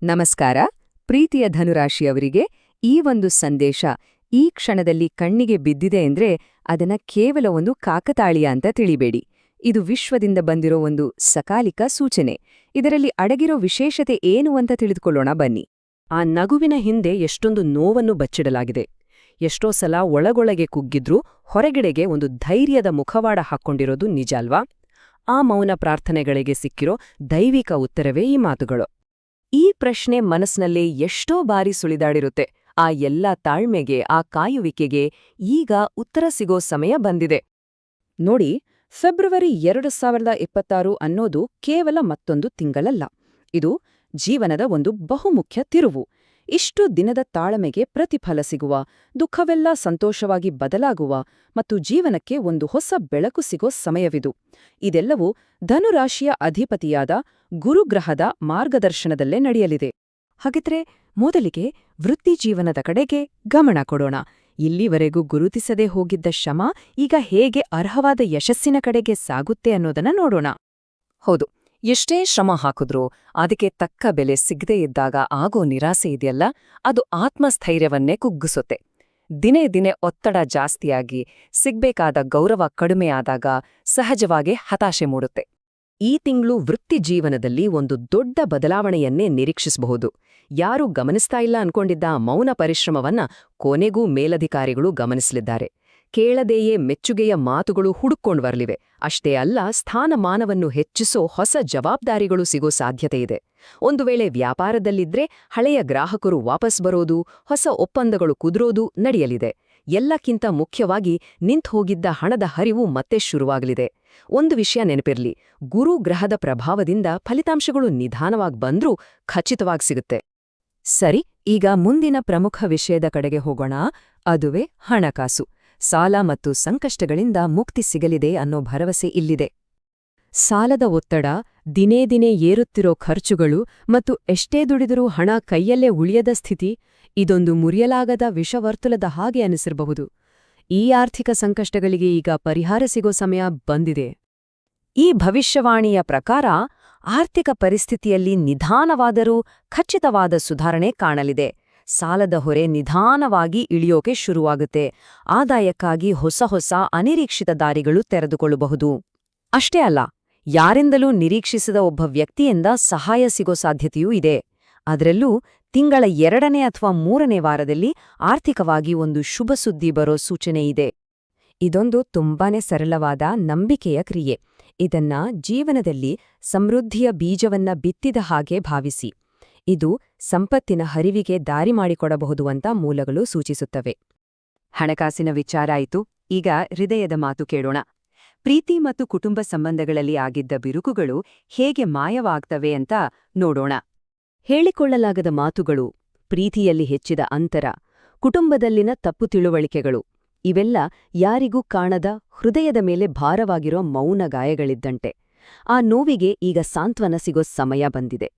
ನಮಸ್ಕಾರ. ಪ್ರೀತಿಯ ಧನುರಾಶಿಯವರಿಗೆ ಈ ಒಂದು ಸಂದೇಶ ಈ ಕ್ಷಣದಲ್ಲಿ ಕಣ್ಣಿಗೆ ಬಿದ್ದಿದೆ ಅಂದ್ರೆ ಅದನ್ನ ಕೇವಲ ಒಂದು ಕಾಕತಾಳೀಯ ಅಂತ ತಿಳಿಬೇಡಿ. ಇದು ವಿಶ್ವದಿಂದ ಬಂದಿರೋ ಒಂದು ಸಕಾಲಿಕ ಸೂಚನೆ. ಇದರಲ್ಲಿ ಅಡಗಿರೋ ವಿಶೇಷತೆ ಏನು ಅಂತ ತಿಳಿದುಕೊಳ್ಳೋಣ ಬನ್ನಿ. ಆ ನಗುವಿನ ಹಿಂದೆ ಎಷ್ಟೊಂದು ನೋವನ್ನು ಬಚ್ಚಿಡಲಾಗಿದೆ. ಎಷ್ಟೋ ಸಲ ಒಳಗೊಳಗೆ ಕುಗ್ಗಿದ್ರೂ ಹೊರಗಡೆಗೆ ಒಂದು ಧೈರ್ಯದ ಮುಖವಾಡ ಹಾಕ್ಕೊಂಡಿರೋದು ನಿಜ ಅಲ್ವಾ? ಆ ಮೌನ ಪ್ರಾರ್ಥನೆಗಳಿಗೆ ಸಿಕ್ಕಿರೋ ದೈವಿಕ ಉತ್ತರವೇ ಈ ಮಾತುಗಳು. ಈ ಪ್ರಶ್ನೆ ಮನಸ್ಸಿನಲ್ಲಿ ಎಷ್ಟೋ ಬಾರಿ ಸುಳಿದಾಡಿರುತ್ತೆ. ಆ ಎಲ್ಲ ತಾಳ್ಮೆಗೆ, ಆ ಕಾಯುವಿಕೆಗೆ ಈಗ ಉತ್ತರ ಸಿಗೋ ಸಮಯ ಬಂದಿದೆ. ನೋಡಿ, ಫೆಬ್ರವರಿ 2026 ಅನ್ನೋದು ಕೇವಲ ಮತ್ತೊಂದು ತಿಂಗಳಲ್ಲ. ಇದು ಜೀವನದ ಒಂದು ಬಹುಮುಖ್ಯ ತಿರುವು. ಇಷ್ಟು ದಿನದ ತಾಳ್ಮೆಗೆ ಪ್ರತಿಫಲ ಸಿಗುವ, ದುಃಖವೆಲ್ಲ ಸಂತೋಷವಾಗಿ ಬದಲಾಗುವ ಮತ್ತು ಜೀವನಕ್ಕೆ ಒಂದು ಹೊಸ ಬೆಳಕು ಸಿಗೋ ಸಮಯವಿದು. ಇದೆಲ್ಲವೂ ಧನುರಾಶಿಯ ಅಧಿಪತಿಯಾದ ಗುರುಗ್ರಹದ ಮಾರ್ಗದರ್ಶನದಲ್ಲೇ ನಡೆಯಲಿದೆ. ಹಾಗಿದ್ರೆ ಮೊದಲಿಗೆ ವೃತ್ತಿಜೀವನದ ಕಡೆಗೆ ಗಮನ ಕೊಡೋಣ. ಇಲ್ಲಿವರೆಗೂ ಗುರುತಿಸದೇ ಹೋಗಿದ್ದ ಶ್ರಮ ಈಗ ಹೇಗೆ ಅರ್ಹವಾದ ಯಶಸ್ಸಿನ ಕಡೆಗೆ ಸಾಗುತ್ತೆ ಅನ್ನೋದನ್ನ ನೋಡೋಣ. ಹೌದು, ಎಷ್ಟೇ ಶ್ರಮ ಹಾಕಿದ್ರೂ ಅದಕ್ಕೆ ತಕ್ಕ ಬೆಲೆ ಸಿಗದೇ ಇದ್ದಾಗ ಆಗೋ ನಿರಾಸೆ ಇದೆಯಲ್ಲ, ಅದು ಆತ್ಮಸ್ಥೈರ್ಯವನ್ನೇ ಕುಗ್ಗಿಸುತ್ತೆ. ದಿನೇ ದಿನೇ ಒತ್ತಡ ಜಾಸ್ತಿಯಾಗಿ ಸಿಗ್ಬೇಕಾದ ಗೌರವ ಕಡಿಮೆಯಾದಾಗ ಸಹಜವಾಗಿ ಹತಾಶೆ ಮೂಡುತ್ತೆ. ಈ ತಿಂಗಳು ವೃತ್ತಿಜೀವನದಲ್ಲಿ ಒಂದು ದೊಡ್ಡ ಬದಲಾವಣೆಯನ್ನೇ ನಿರೀಕ್ಷಿಸಬಹುದು. ಯಾರೂ ಗಮನಿಸ್ತಾ ಇಲ್ಲ ಅನ್ಕೊಂಡಿದ್ದ ಮೌನ ಪರಿಶ್ರಮವನ್ನ ಕೊನೆಗೂ ಮೇಲಧಿಕಾರಿಗಳು ಗಮನಿಸಲಿದ್ದಾರೆ. ಕೇಳದೆಯೇ ಮೆಚ್ಚುಗೆಯ ಮಾತುಗಳು ಹುಡುಕೊಂಡು ಬರಲಿವೆ. ಅಷ್ಟೇ ಅಲ್ಲ, ಸ್ಥಾನಮಾನವನ್ನು ಹೆಚ್ಚಿಸೋ ಹೊಸ ಜವಾಬ್ದಾರಿಗಳು ಸಿಗೋ ಸಾಧ್ಯತೆಯಿದೆ. ಒಂದು ವೇಳೆ ವ್ಯಾಪಾರದಲ್ಲಿದ್ರೆ ಹಳೆಯ ಗ್ರಾಹಕರು ವಾಪಸ್ ಬರೋದು, ಹೊಸ ಒಪ್ಪಂದಗಳು ಕುದುರೋದು ನಡೆಯಲಿದೆ. ಎಲ್ಲಕ್ಕಿಂತ ಮುಖ್ಯವಾಗಿ ನಿಂತ್ಹೋಗಿದ್ದ ಹಣದ ಹರಿವು ಮತ್ತೆ ಶುರುವಾಗಲಿದೆ. ಒಂದು ವಿಷಯ ನೆನಪಿರ್ಲಿ, ಗುರು ಗ್ರಹದ ಪ್ರಭಾವದಿಂದ ಫಲಿತಾಂಶಗಳು ನಿಧಾನವಾಗಿ ಬಂದ್ರೂ ಖಚಿತವಾಗಿ ಸಿಗುತ್ತೆ. ಸರಿ, ಈಗ ಮುಂದಿನ ಪ್ರಮುಖ ವಿಷಯದ ಕಡೆಗೆ ಹೋಗೋಣ. ಅದುವೇ ಹಣಕಾಸು. ಸಾಲ ಮತ್ತು ಸಂಕಷ್ಟಗಳಿಂದ ಮುಕ್ತಿ ಸಿಗಲಿದೆ ಅನ್ನೋ ಭರವಸೆ ಇಲ್ಲಿದೆ. ಸಾಲದ ಒತ್ತಡ, ದಿನೇ ದಿನೇ ಏರುತ್ತಿರೋ ಖರ್ಚುಗಳು ಮತ್ತು ಎಷ್ಟೇ ದುಡಿದರೂ ಹಣ ಕೈಯಲ್ಲೇ ಉಳಿಯದ ಸ್ಥಿತಿ, ಇದೊಂದು ಮುರಿಯಲಾಗದ ವಿಷವರ್ತುಲದ ಹಾಗೆ ಅನಿಸಿರಬಹುದು. ಈ ಆರ್ಥಿಕ ಸಂಕಷ್ಟಗಳಿಗೆ ಈಗ ಪರಿಹಾರ ಸಿಗೋ ಸಮಯ ಬಂದಿದೆ. ಈ ಭವಿಷ್ಯವಾಣಿಯ ಪ್ರಕಾರ ಆರ್ಥಿಕ ಪರಿಸ್ಥಿತಿಯಲ್ಲಿ ನಿಧಾನವಾದರೂ ಖಚಿತವಾದ ಸುಧಾರಣೆ ಕಾಣಲಿದೆ. ಸಾಲದ ಹೊರೆ ನಿಧಾನವಾಗಿ ಇಳಿಯೋಕೆ ಶುರುವಾಗುತ್ತೆ. ಆದಾಯಕ್ಕಾಗಿ ಹೊಸ ಹೊಸ ಅನಿರೀಕ್ಷಿತ ದಾರಿಗಳು ತೆರೆದುಕೊಳ್ಳಬಹುದು. ಅಷ್ಟೇ ಅಲ್ಲ, ಯಾರಿಂದಲೂ ನಿರೀಕ್ಷಿಸದ ಒಬ್ಬ ವ್ಯಕ್ತಿಯಿಂದ ಸಹಾಯ ಸಿಗೋ ಸಾಧ್ಯತೆಯೂ ಇದೆ. ಅದರಲ್ಲೂ ತಿಂಗಳ 2ನೇ ಅಥವಾ 3ನೇ ವಾರದಲ್ಲಿ ಆರ್ಥಿಕವಾಗಿ ಒಂದು ಶುಭ ಸುದ್ದಿ ಬರೋ ಸೂಚನೆ ಇದೆ. ಇದೊಂದು ತುಂಬಾನೇ ಸರಳವಾದ ನಂಬಿಕೆಯ ಕ್ರಿಯೆ. ಇದನ್ನ ಜೀವನದಲ್ಲಿ ಸಮೃದ್ಧಿಯ ಬೀಜವನ್ನ ಬಿತ್ತಿದ ಹಾಗೆ ಭಾವಿಸಿ. ಇದು ಸಂಪತ್ತಿನ ಹರಿವಿಗೆ ದಾರಿ ಮಾಡಿಕೊಡಬಹುದು ಅಂತ ಮೂಲಗಳು ಸೂಚಿಸುತ್ತವೆ. ಹಣಕಾಸಿನ ವಿಚಾರ ಆಯಿತು, ಈಗ ಹೃದಯದ ಮಾತು ಕೇಳೋಣ. ಪ್ರೀತಿ ಮತ್ತು ಕುಟುಂಬ ಸಂಬಂಧಗಳಲ್ಲಿ ಆಗಿದ್ದ ಬಿರುಕುಗಳು ಹೇಗೆ ಮಾಯವಾಗ್ತವೆ ಅಂತ ನೋಡೋಣ. ಹೇಳಿಕೊಳ್ಳಲಾಗದ ಮಾತುಗಳು, ಪ್ರೀತಿಯಲ್ಲಿ ಹೆಚ್ಚಿದ ಅಂತರ, ಕುಟುಂಬದಲ್ಲಿನ ತಪ್ಪು ತಿಳುವಳಿಕೆಗಳು, ಇವೆಲ್ಲ ಯಾರಿಗೂ ಕಾಣದ ಹೃದಯದ ಮೇಲೆ ಭಾರವಾಗಿರೋ ಮೌನ ಗಾಯಗಳಿದ್ದಂತೆ. ಆ ನೋವಿಗೆ ಈಗ ಸಾಂತ್ವನ ಸಿಗೋ ಸಮಯ ಬಂದಿದೆ.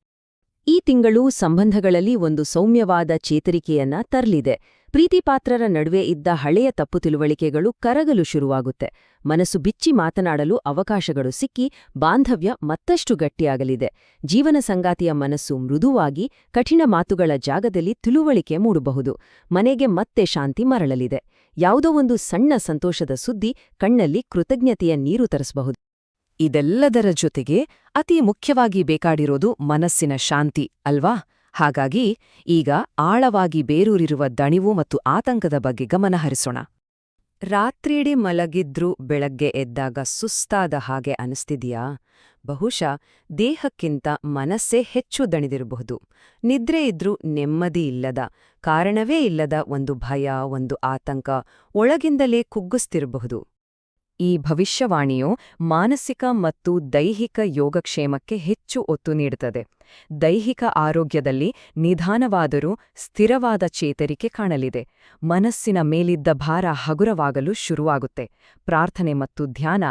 ಈ ತಿಂಗಳು ಸಂಬಂಧಗಳಲ್ಲಿ ಒಂದು ಸೌಮ್ಯವಾದ ಚೇತರಿಕೆಯನ್ನ ತರಲಿದೆ. ಪ್ರೀತಿಪಾತ್ರರ ನಡುವೆ ಇದ್ದ ಹಳೆಯ ತಪ್ಪು ತಿಳುವಳಿಕೆಗಳು ಕರಗಲು ಶುರುವಾಗುತ್ತೆ. ಮನಸ್ಸು ಬಿಚ್ಚಿ ಮಾತನಾಡಲು ಅವಕಾಶಗಳು ಸಿಕ್ಕಿ ಬಾಂಧವ್ಯ ಮತ್ತಷ್ಟು ಗಟ್ಟಿಯಾಗಲಿದೆ. ಜೀವನ ಸಂಗಾತಿಯ ಮನಸ್ಸು ಮೃದುವಾಗಿ, ಕಠಿಣ ಮಾತುಗಳ ಜಾಗದಲ್ಲಿ ತಿಳುವಳಿಕೆ ಮೂಡಬಹುದು. ಮನೆಗೆ ಮತ್ತೆ ಶಾಂತಿ ಮರಳಲಿದೆ. ಯಾವುದೋ ಒಂದು ಸಣ್ಣ ಸಂತೋಷದ ಸುದ್ದಿ ಕಣ್ಣಲ್ಲಿ ಕೃತಜ್ಞತೆಯ ನೀರು ತರಿಸಬಹುದು. ಇದೆಲ್ಲದರ ಜೊತೆಗೆ ಅತಿ ಮುಖ್ಯವಾಗಿ ಬೇಕಾಡಿರೋದು ಮನಸ್ಸಿನ ಶಾಂತಿ ಅಲ್ವಾ? ಹಾಗಾಗಿ ಈಗ ಆಳವಾಗಿ ಬೇರೂರಿರುವ ದಣಿವು ಮತ್ತು ಆತಂಕದ ಬಗ್ಗೆ ಗಮನ ಹರಿಸೋಣ. ರಾತ್ರಿಯಿಡೀ ಮಲಗಿದ್ರೂ ಬೆಳಗ್ಗೆ ಎದ್ದಾಗ ಸುಸ್ತಾದ ಹಾಗೆ ಅನಿಸ್ತಿದೆಯಾ? ಬಹುಶಃ ದೇಹಕ್ಕಿಂತ ಮನಸ್ಸೇ ಹೆಚ್ಚು ದಣಿದಿರಬಹುದು. ನಿದ್ರೆ ಇದ್ರೂ ನೆಮ್ಮದಿ ಇಲ್ಲದ, ಕಾರಣವೇ ಇಲ್ಲದ ಒಂದು ಭಯ, ಒಂದು ಆತಂಕ ಒಳಗಿಂದಲೇ ಕುಗ್ಗಿಸ್ತಿರಬಹುದು. ಈ ಭವಿಷ್ಯವಾಣಿಯು ಮಾನಸಿಕ ಮತ್ತು ದೈಹಿಕ ಯೋಗಕ್ಷೇಮಕ್ಕೆ ಹೆಚ್ಚು ಒತ್ತು ನೀಡುತ್ತದೆ. ದೈಹಿಕ ಆರೋಗ್ಯದಲ್ಲಿ ನಿಧಾನವಾದರೂ ಸ್ಥಿರವಾದ ಚೇತರಿಕೆ ಕಾಣಲಿದೆ. ಮನಸ್ಸಿನ ಮೇಲಿದ್ದ ಭಾರ ಹಗುರವಾಗಲು ಶುರುವಾಗುತ್ತೆ. ಪ್ರಾರ್ಥನೆ ಮತ್ತು ಧ್ಯಾನ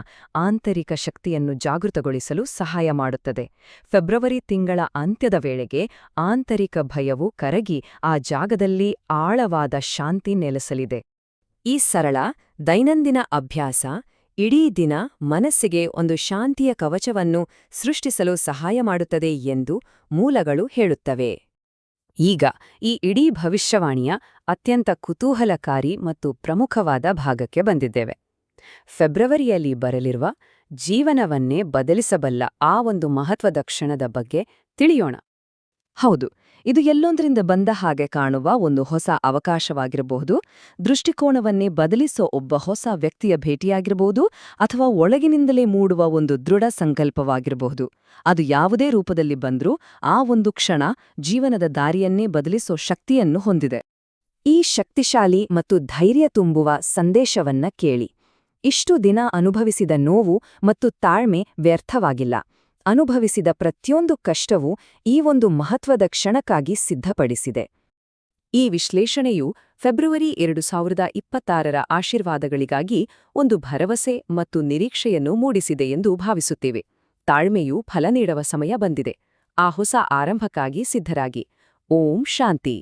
ಆಂತರಿಕ ಶಕ್ತಿಯನ್ನು ಜಾಗೃತಗೊಳಿಸಲು ಸಹಾಯ ಮಾಡುತ್ತದೆ. ಫೆಬ್ರವರಿ ತಿಂಗಳ ಅಂತ್ಯದ ವೇಳೆಗೆ ಆಂತರಿಕ ಭಯವು ಕರಗಿ ಆ ಜಾಗದಲ್ಲಿ ಆಳವಾದ ಶಾಂತಿ ನೆಲೆಸಲಿದೆ. ಈ ಸರಳ ದೈನಂದಿನ ಅಭ್ಯಾಸ ಇಡೀ ದಿನ ಮನಸ್ಸಿಗೆ ಒಂದು ಶಾಂತಿಯ ಕವಚವನ್ನು ಸೃಷ್ಟಿಸಲು ಸಹಾಯ ಮಾಡುತ್ತದೆ ಎಂದು ಮೂಲಗಳು ಹೇಳುತ್ತವೆ. ಈಗ ಈ ಇಡೀ ಭವಿಷ್ಯವಾಣಿಯ ಅತ್ಯಂತ ಕುತೂಹಲಕಾರಿ ಮತ್ತು ಪ್ರಮುಖವಾದ ಭಾಗಕ್ಕೆ ಬಂದಿದ್ದೇವೆ. ಫೆಬ್ರವರಿಯಲ್ಲಿ ಬರಲಿರುವ ಜೀವನವನ್ನೇ ಬದಲಿಸಬಲ್ಲ ಆ ಒಂದು ಮಹತ್ವದ ಕ್ಷಣದ ಬಗ್ಗೆ ತಿಳಿಯೋಣ. ಹೌದು, ಇದು ಎಲ್ಲೊಂದರಿಂದ ಬಂದ ಹಾಗೆ ಕಾಣುವ ಒಂದು ಹೊಸ ಅವಕಾಶವಾಗಿರಬಹುದು, ದೃಷ್ಟಿಕೋನವನ್ನೇ ಬದಲಿಸೋ ಒಬ್ಬ ಹೊಸ ವ್ಯಕ್ತಿಯ ಭೇಟಿಯಾಗಿರಬಹುದು, ಅಥವಾ ಒಳಗಿನಿಂದಲೇ ಮೂಡುವ ಒಂದು ದೃಢ ಸಂಕಲ್ಪವಾಗಿರಬಹುದು. ಅದು ಯಾವುದೇ ರೂಪದಲ್ಲಿ ಬಂದ್ರೂ ಆ ಒಂದು ಕ್ಷಣ ಜೀವನದ ದಾರಿಯನ್ನೇ ಬದಲಿಸೋ ಶಕ್ತಿಯನ್ನು ಹೊಂದಿದೆ. ಈ ಶಕ್ತಿಶಾಲಿ ಮತ್ತು ಧೈರ್ಯ ತುಂಬುವ ಸಂದೇಶವನ್ನ ಕೇಳಿ. ಇಷ್ಟು ದಿನ ಅನುಭವಿಸಿದ ನೋವು ಮತ್ತು ತಾಳ್ಮೆ ವ್ಯರ್ಥವಾಗಿಲ್ಲ. ಅನುಭವಿಸಿದ ಪ್ರತಿಯೊಂದು ಕಷ್ಟವೂ ಈ ಒಂದು ಮಹತ್ವದ ಕ್ಷಣಕ್ಕಾಗಿ ಸಿದ್ಧಪಡಿಸಿದೆ. ಈ ವಿಶ್ಲೇಷಣೆಯು ಫೆಬ್ರವರಿ 2026ರ ಆಶೀರ್ವಾದಗಳಿಗಾಗಿ ಒಂದು ಭರವಸೆ ಮತ್ತು ನಿರೀಕ್ಷೆಯನ್ನು ಮೂಡಿಸಿದೆ ಎಂದು ಭಾವಿಸುತ್ತೇವೆ. ತಾಳ್ಮೆಯು ಫಲ ನೀಡುವ ಸಮಯ ಬಂದಿದೆ. ಆ ಹೊಸ ಆರಂಭಕ್ಕಾಗಿ ಸಿದ್ಧರಾಗಿ. ಓಂ ಶಾಂತಿ.